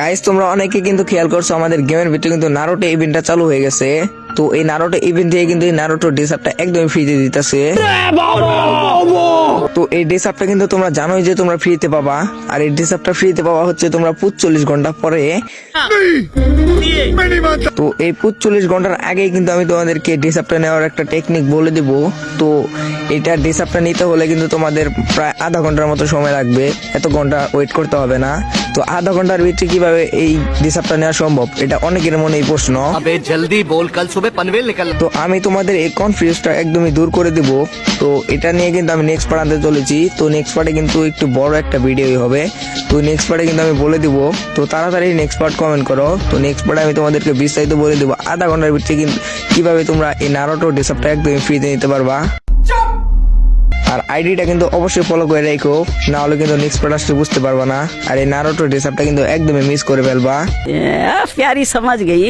Guys তোমরা অনেকে কিন্তু খেয়াল করছো আমাদের গেমের ভিতরে কিন্তু নারুটো ইভেন্টটা চালু হয়ে গেছে। তো এই নারুটো ইভেন্ট থেকে কিন্তু এই নারুটো ড্রেসআপটা একদমই ফ্রিতে দিতেছে। তো এই ড্রেসআপটা কিন্তু তোমরা জানোই যে তোমরা ফ্রিতে পাবা, আর এই ড্রেসআপটা ফ্রিতে পাওয়া হচ্ছে তোমরা 45 ঘন্টা পরে। তো এই 45 ঘন্টার আগেই কিন্তু আমি তোমাদেরকে ড্রেসআপটা নেওয়ার একটা টেকনিক বলে দিব। তো এটা ড্রেসআপটা নিতে হলে কিন্তু তোমাদের প্রায় আধা ঘন্টার মতো সময় লাগবে, এত ঘন্টা ওয়েট করতে হবে না। তো আধা ঘন্টার ভিতরে কিভাবে এই ড্রেসআপটা নেওয়া সম্ভব, এটা অনেকের মনে এই প্রশ্ন। अबे जल्दी बोल, कल सुबह पनवेल निकल। তো আমি তোমাদের এই কনফিউজটা একদমই দূর করে দিব। তো এটা নিয়ে কিন্তু আমি নেক্সট পার্ট আনতে চলেছি। তো নেক্সট পার্টে কিন্তু একটু বড় একটা ভিডিওই হবে। তো নেক্সট পার্টে কিন্তু আমি বলে দিব। তো তাড়াতাড়ি নেক্সট পার্ট কমেন্ট করো। তো নেক্সট পার্টে আমি তোমাদেরকে বিস্তারিত বলে দিব আধা ঘন্টার ভিতরে কিন্তু কিভাবে তোমরা এই নারুটো ড্রেসআপটা একদমই ফ্রিতে নিতে পারবা। আর আইডিটা কিন্তু অবশ্যই ফলো করে রাখো, না হলে কিন্তু নেক্সট পার্ট আসলে বুঝতে পারবা না। আর এই নারুটো ড্রেসআপটা কিন্তু একদমই মিস করে ফেলবা। प्यारी समझ गई।